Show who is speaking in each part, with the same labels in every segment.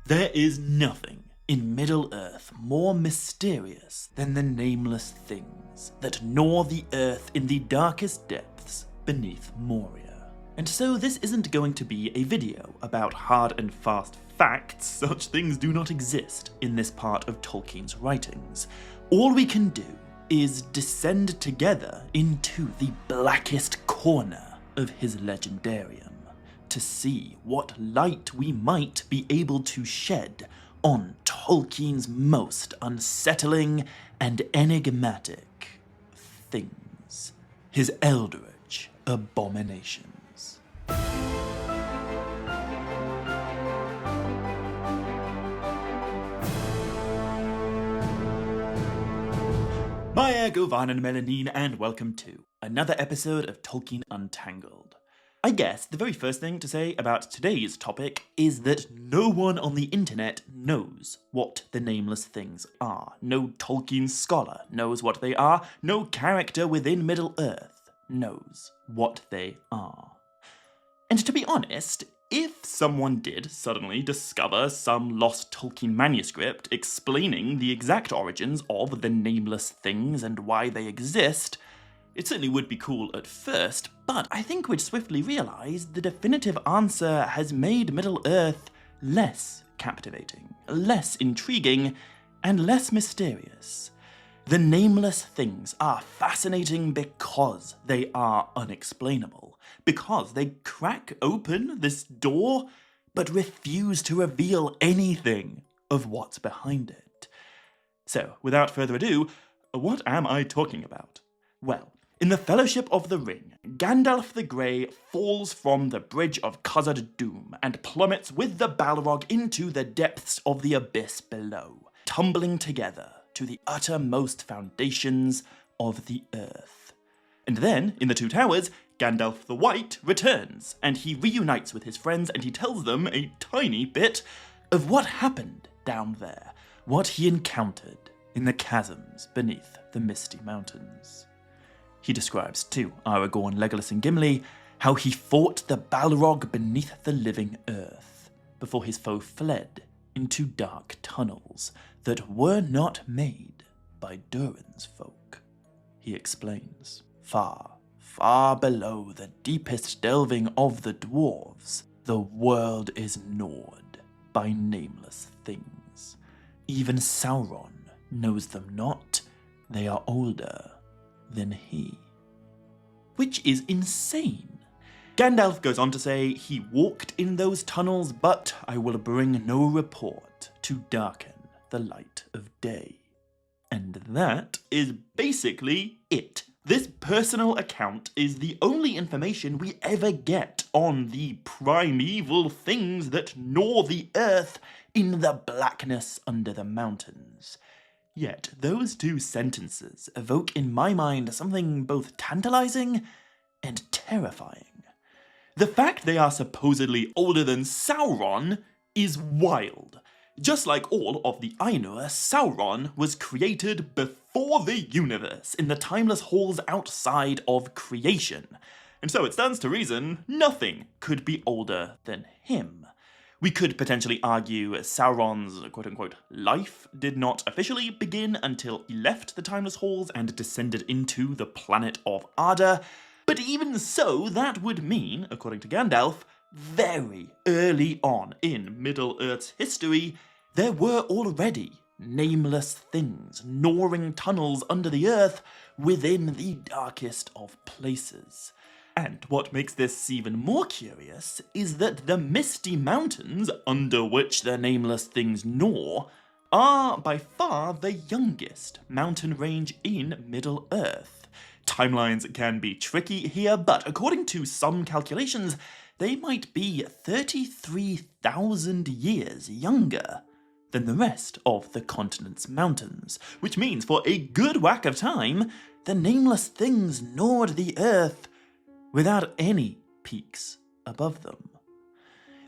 Speaker 1: There is nothing in Middle-earth more mysterious than the nameless things that gnaw the earth in the darkest depths beneath Moria. And so this isn't going to be a video about hard and fast facts. Such things do not exist in this part of Tolkien's writings. All we can do is descend together into the blackest corner of his legendarium to see what light we might be able to shed on Tolkien's most unsettling and enigmatic things, his eldritch abominations. Maya, Govan and Melanine, and welcome to another episode of Tolkien Untangled. I guess the very first thing to say about today's topic is that no one on the internet knows what the nameless things are. No Tolkien scholar knows what they are. No character within Middle-earth knows what they are. And to be honest, if someone did suddenly discover some lost Tolkien manuscript explaining the exact origins of the nameless things and why they exist, it certainly would be cool at first, but I think we'd swiftly realise the definitive answer has made Middle-earth less captivating, less intriguing, and less mysterious. The nameless things are fascinating because they are unexplainable, because they crack open this door but refuse to reveal anything of what's behind it. So, without further ado, what am I talking about? Well, in the Fellowship of the Ring, Gandalf the Grey falls from the Bridge of Khazad-dûm and plummets with the Balrog into the depths of the abyss below, tumbling together to the uttermost foundations of the earth. And then, in the Two Towers, Gandalf the White returns, and he reunites with his friends and he tells them a tiny bit of what happened down there, what he encountered in the chasms beneath the Misty Mountains. He describes to Aragorn, Legolas and Gimli how he fought the Balrog beneath the living earth before his foe fled into dark tunnels that were not made by Durin's folk. He explains, far, far below the deepest delving of the dwarves, the world is gnawed by nameless things. Even Sauron knows them not, they are older than he. Which is insane. Gandalf goes on to say he walked in those tunnels, but I will bring no report to darken the light of day. And that is basically it. This personal account is the only information we ever get on the primeval things that gnaw the earth in the blackness under the mountains. Yet those two sentences evoke in my mind something both tantalizing and terrifying. The fact they are supposedly older than Sauron is wild. Just like all of the Ainur, Sauron was created before the universe in the timeless halls outside of creation. And so it stands to reason nothing could be older than him. We could potentially argue Sauron's quote-unquote life did not officially begin until he left the Timeless Halls and descended into the planet of Arda, but even so, that would mean, according to Gandalf, very early on in Middle-earth's history, there were already nameless things gnawing tunnels under the earth within the darkest of places. And what makes this even more curious is that the Misty Mountains, under which the nameless things gnaw, are by far the youngest mountain range in Middle-earth. Timelines can be tricky here, but according to some calculations, they might be 33,000 years younger than the rest of the continent's mountains, which means for a good whack of time, the nameless things gnawed the earth without any peaks above them.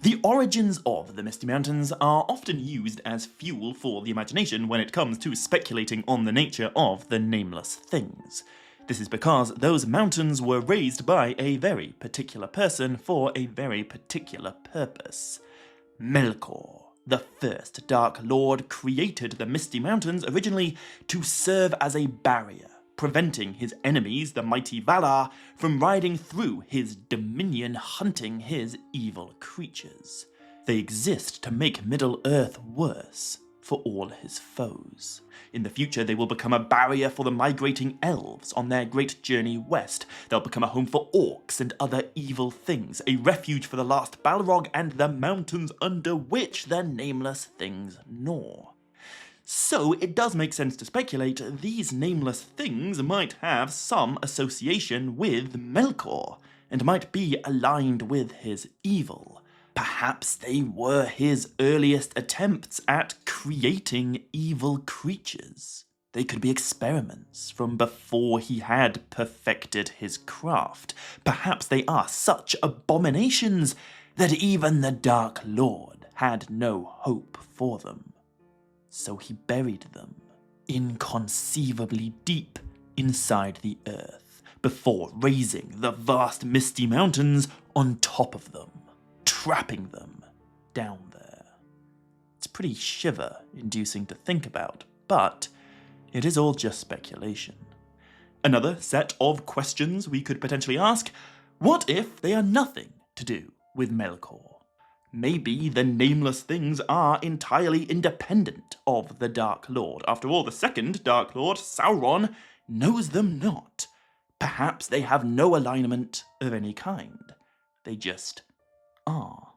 Speaker 1: The origins of the Misty Mountains are often used as fuel for the imagination when it comes to speculating on the nature of the nameless things. This is because those mountains were raised by a very particular person for a very particular purpose. Melkor The first Dark Lord created the Misty Mountains originally to serve as a barrier, preventing his enemies, the mighty Valar, from riding through his dominion hunting his evil creatures. They exist to make Middle-earth worse for all his foes. In the future, they will become a barrier for the migrating elves on their great journey west. They'll become a home for orcs and other evil things, a refuge for the last Balrog and the mountains under which the nameless things gnaw. So it does make sense to speculate these nameless things might have some association with Melkor, and might be aligned with his evil. Perhaps they were his earliest attempts at creating evil creatures. They could be experiments from before he had perfected his craft. Perhaps they are such abominations that even the Dark Lord had no hope for them. So he buried them inconceivably deep inside the earth before raising the vast misty mountains on top of them, trapping them down there. It's pretty shiver-inducing to think about, but it is all just speculation. Another set of questions we could potentially ask: what if they are nothing to do with Melkor? Maybe the nameless things are entirely independent of the Dark Lord. After all, the second Dark Lord, Sauron, knows them not. Perhaps they have no alignment of any kind. They just are.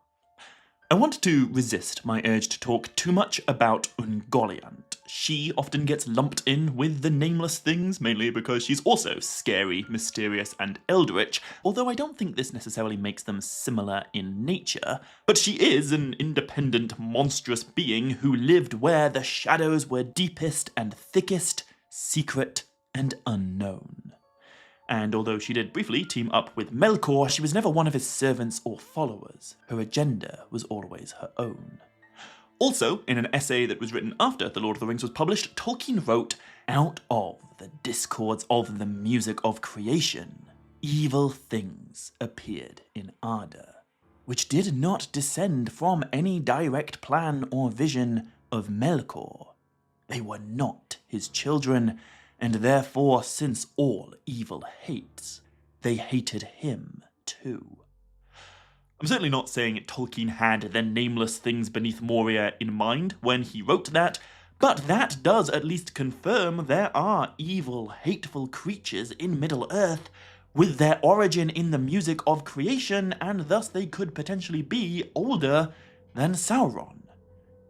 Speaker 1: I want to resist my urge to talk too much about Ungoliant. She often gets lumped in with the nameless things, mainly because she's also scary, mysterious, and eldritch, although I don't think this necessarily makes them similar in nature. But she is an independent, monstrous being who lived where the shadows were deepest and thickest, secret and unknown. And although she did briefly team up with Melkor, she was never one of his servants or followers. Her agenda was always her own. Also, in an essay that was written after The Lord of the Rings was published, Tolkien wrote, "Out of the discords of the music of creation, evil things appeared in Arda, which did not descend from any direct plan or vision of Melkor. They were not his children, and therefore, since all evil hates, they hated him too." I'm certainly not saying Tolkien had the nameless things beneath Moria in mind when he wrote that, but that does at least confirm there are evil, hateful creatures in Middle-earth with their origin in the music of creation, and thus they could potentially be older than Sauron.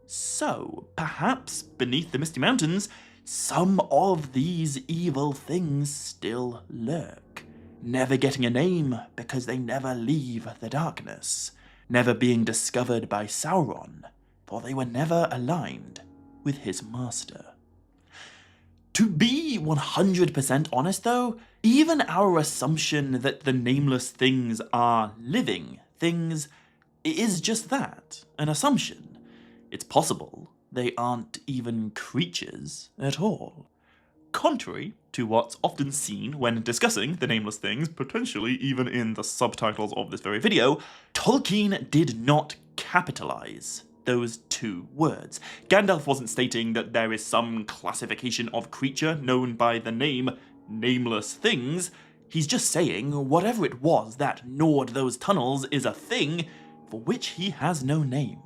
Speaker 1: So, perhaps beneath the Misty Mountains, some of these evil things still lurk, never getting a name because they never leave the darkness, never being discovered by Sauron, for they were never aligned with his master. To be 100% honest though, even our assumption that the nameless things are living things is just that, an assumption. It's possible they aren't even creatures at all. Contrary to what's often seen when discussing the nameless things, potentially even in the subtitles of this very video, Tolkien did not capitalize those two words. Gandalf wasn't stating that there is some classification of creature known by the name nameless things. He's just saying whatever it was that gnawed those tunnels is a thing for which he has no name.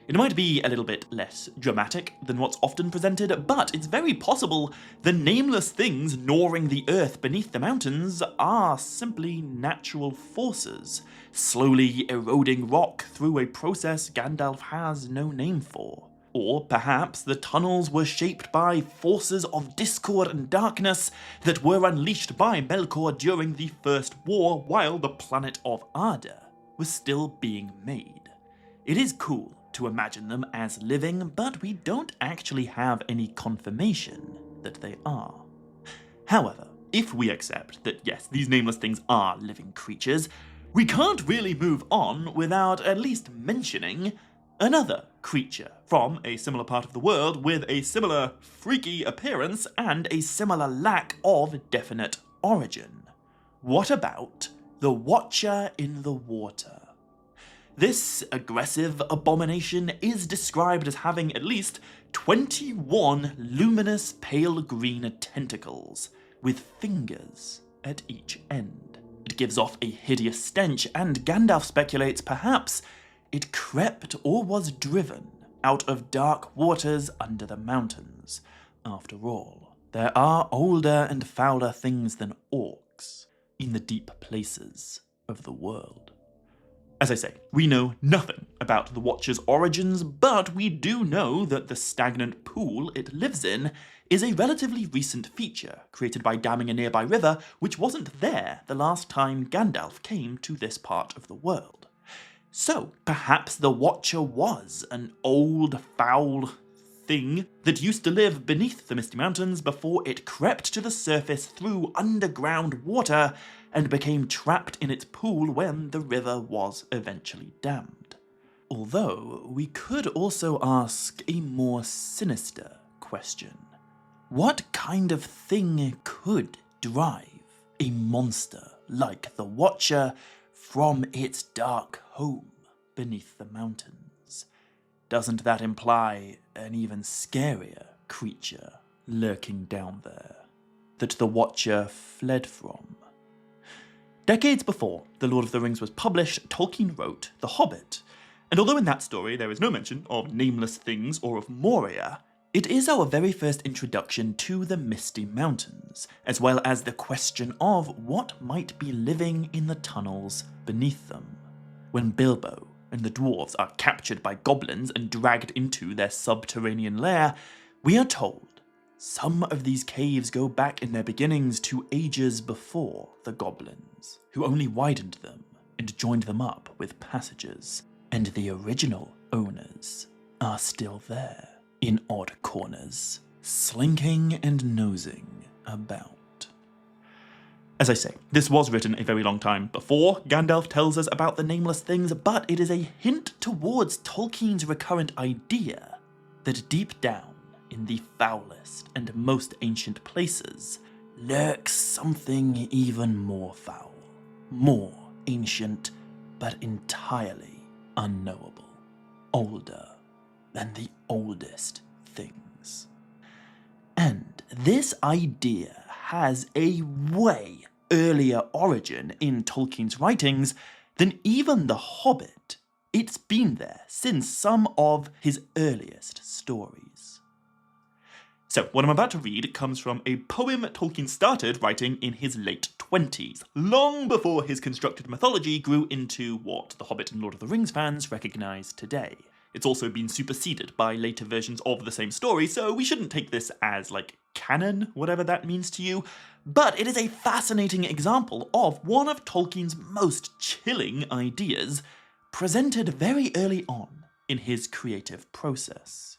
Speaker 1: It might be a little bit less dramatic than what's often presented, but it's very possible the nameless things gnawing the earth beneath the mountains are simply natural forces, slowly eroding rock through a process Gandalf has no name for. Or perhaps the tunnels were shaped by forces of discord and darkness that were unleashed by Melkor during the First War while the planet of Arda was still being made. It is cool to imagine them as living, but we don't actually have any confirmation that they are. However, if we accept that yes, these nameless things are living creatures, we can't really move on without at least mentioning another creature from a similar part of the world with a similar freaky appearance and a similar lack of definite origin. What about the Watcher in the Water? This aggressive abomination is described as having at least 21 luminous pale green tentacles, with fingers at each end. It gives off a hideous stench, and Gandalf speculates perhaps it crept or was driven out of dark waters under the mountains. After all, there are older and fouler things than orcs in the deep places of the world. As I say, we know nothing about the Watcher's origins, but we do know that the stagnant pool it lives in is a relatively recent feature created by damming a nearby river which wasn't there the last time Gandalf came to this part of the world. So perhaps the Watcher was an old, foul thing that used to live beneath the Misty Mountains before it crept to the surface through underground water and became trapped in its pool when the river was eventually dammed. Although, we could also ask a more sinister question. What kind of thing could drive a monster like the Watcher from its dark home beneath the mountains? Doesn't that imply an even scarier creature lurking down there that the Watcher fled from? Decades before The Lord of the Rings was published, Tolkien wrote The Hobbit, and although in that story there is no mention of nameless things or of Moria, it is our very first introduction to the Misty Mountains, as well as the question of what might be living in the tunnels beneath them. When Bilbo and the dwarves are captured by goblins and dragged into their subterranean lair, we are told some of these caves go back in their beginnings to ages before the goblins, who only widened them and joined them up with passages, and the original owners are still there in odd corners, slinking and nosing about. As I say, this was written a very long time before Gandalf tells us about the nameless things, but it is a hint towards Tolkien's recurrent idea that deep down in the foulest and most ancient places lurks something even more foul, more ancient, but entirely unknowable, older than the oldest things. And this idea has a way earlier origin in Tolkien's writings than even The Hobbit. It's been there since some of his earliest stories. So, what I'm about to read comes from a poem Tolkien started writing in his late 20s, long before his constructed mythology grew into what The Hobbit and Lord of the Rings fans recognise today. It's also been superseded by later versions of the same story, so we shouldn't take this as, canon, whatever that means to you, but it is a fascinating example of one of Tolkien's most chilling ideas, presented very early on in his creative process.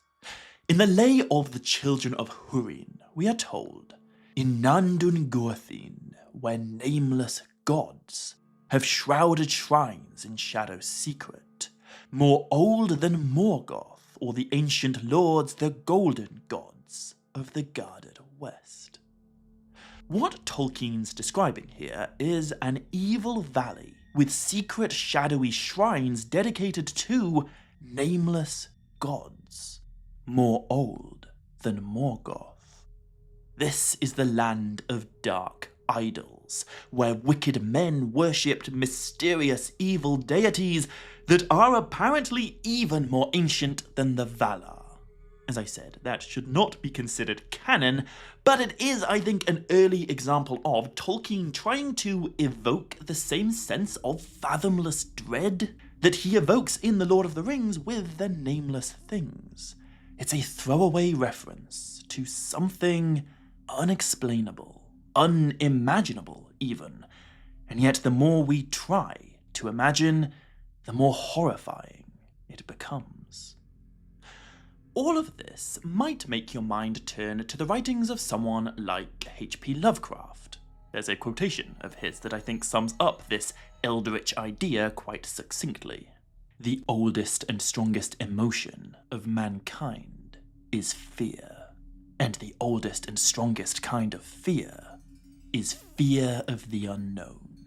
Speaker 1: In the Lay of the Children of Húrin, we are told, in Nandun Gorthin, where nameless gods have shrouded shrines in shadow's secret, more old than Morgoth, or the ancient lords, the golden gods of the guarded west. What Tolkien's describing here is an evil valley with secret shadowy shrines dedicated to nameless gods, more old than Morgoth. This is the land of dark idols, where wicked men worshipped mysterious evil deities that are apparently even more ancient than the Valar. As I said, that should not be considered canon, but it is, I think, an early example of Tolkien trying to evoke the same sense of fathomless dread that he evokes in The Lord of the Rings with the nameless things. It's a throwaway reference to something unexplainable, unimaginable even, and yet the more we try to imagine, the more horrifying it becomes. All of this might make your mind turn to the writings of someone like H.P. Lovecraft. There's a quotation of his that I think sums up this eldritch idea quite succinctly. The oldest and strongest emotion of mankind is fear, and the oldest and strongest kind of fear is fear of the unknown.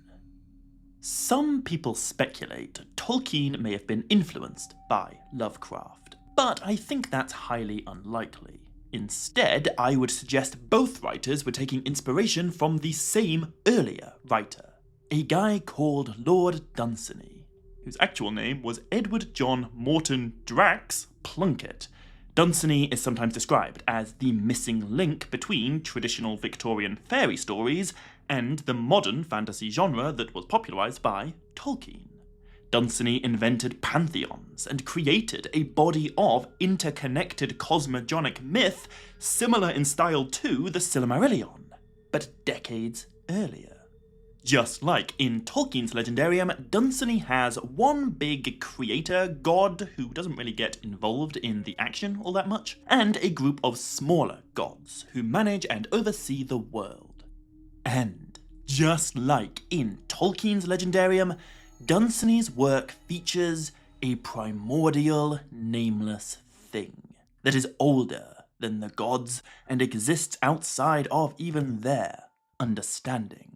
Speaker 1: Some people speculate Tolkien may have been influenced by Lovecraft, but I think that's highly unlikely. Instead, I would suggest both writers were taking inspiration from the same earlier writer, a guy called Lord Dunsany, whose actual name was Edward John Morton Drax Plunkett. Dunsany is sometimes described as the missing link between traditional Victorian fairy stories and the modern fantasy genre that was popularized by Tolkien. Dunsany invented pantheons and created a body of interconnected cosmogonic myth similar in style to the Silmarillion, but decades earlier. Just like in Tolkien's Legendarium, Dunsany has one big creator god who doesn't really get involved in the action all that much, and a group of smaller gods who manage and oversee the world. And just like in Tolkien's Legendarium, Dunsany's work features a primordial, nameless thing that is older than the gods and exists outside of even their understanding.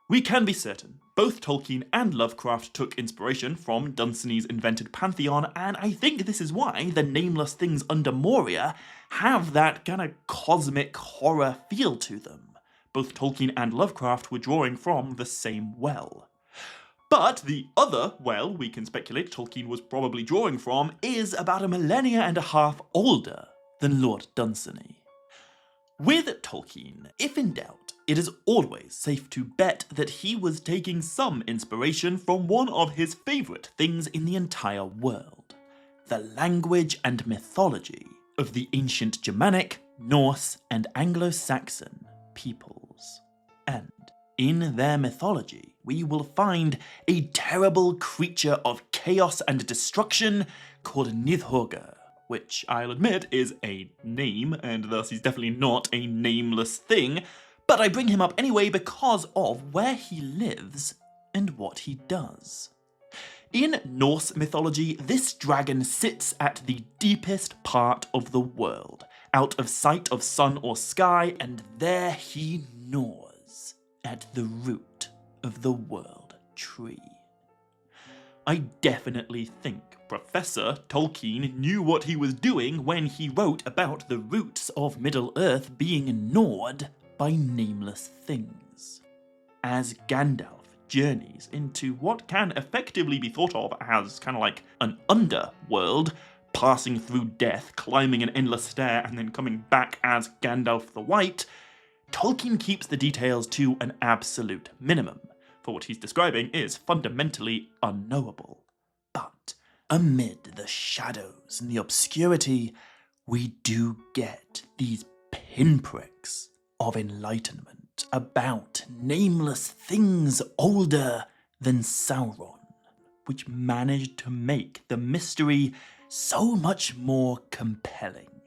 Speaker 1: We can be certain both Tolkien and Lovecraft took inspiration from Dunsany's invented pantheon, and I think this is why the nameless things under Moria have that kind of cosmic horror feel to them. Both Tolkien and Lovecraft were drawing from the same well. But the other well we can speculate Tolkien was probably drawing from is about a millennia and a half older than Lord Dunsany. With Tolkien, if in doubt, it is always safe to bet that he was taking some inspiration from one of his favourite things in the entire world, the language and mythology of the ancient Germanic, Norse, and Anglo-Saxon peoples. And in their mythology, we will find a terrible creature of chaos and destruction called Nidhogger, which I'll admit is a name, and thus he's definitely not a nameless thing, but I bring him up anyway because of where he lives and what he does. In Norse mythology, this dragon sits at the deepest part of the world, out of sight of sun or sky, and there he gnaws at the root of the world tree. I definitely think Professor Tolkien knew what he was doing when he wrote about the roots of Middle-earth being gnawed by nameless things. As Gandalf journeys into what can effectively be thought of as kind of like an underworld, passing through death, climbing an endless stair, and then coming back as Gandalf the White, Tolkien keeps the details to an absolute minimum, for what he's describing is fundamentally unknowable. But amid the shadows and the obscurity, we do get these pinpricks of enlightenment about nameless things older than Sauron, which managed to make the mystery so much more compelling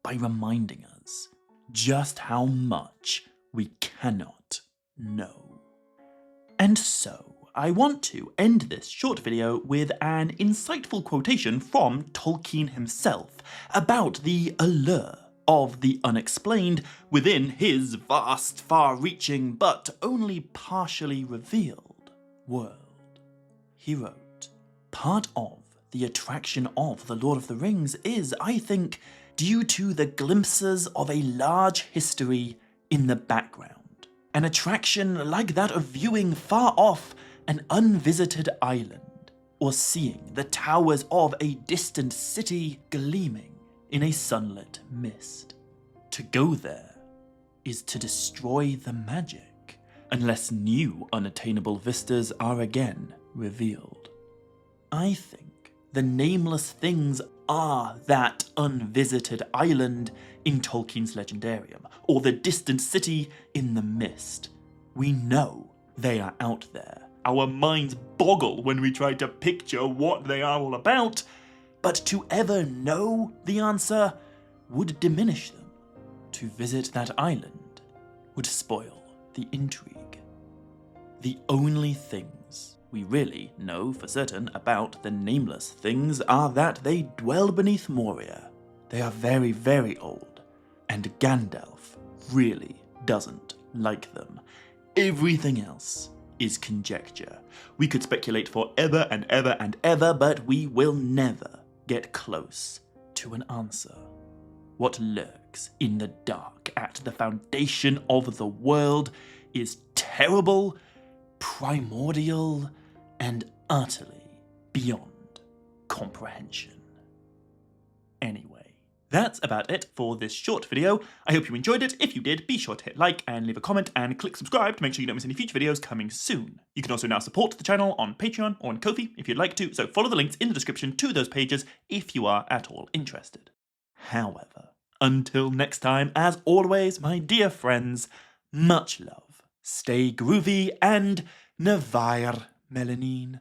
Speaker 1: by reminding us just how much we cannot know. And so, I want to end this short video with an insightful quotation from Tolkien himself about the allure of the unexplained within his vast, far-reaching, but only partially revealed world. He wrote, "Part of the attraction of The Lord of the Rings is, I think, due to the glimpses of a large history in the background. An attraction like that of viewing far off an unvisited island, or seeing the towers of a distant city gleaming in a sunlit mist. To go there is to destroy the magic, unless new unattainable vistas are again revealed. I think the nameless things are that unvisited island in Tolkien's Legendarium, or the distant city in the mist. We know they are out there. Our minds boggle when we try to picture what they are all about, but to ever know the answer would diminish them. To visit that island would spoil the intrigue. The only things we really know for certain about the nameless things are that they dwell beneath Moria. They are very, very old, and Gandalf really doesn't like them. Everything else is conjecture. We could speculate forever and ever and ever, but we will never get close to an answer. What lurks in the dark at the foundation of the world is terrible, primordial, and utterly beyond comprehension. Anyway, that's about it for this short video. I hope you enjoyed it. If you did, be sure to hit like and leave a comment and click subscribe to make sure you don't miss any future videos coming soon. You can also now support the channel on Patreon or on Ko-fi if you'd like to, so follow the links in the description to those pages if you are at all interested. However, until next time, as always, my dear friends, much love, stay groovy, and Nevair Melanin.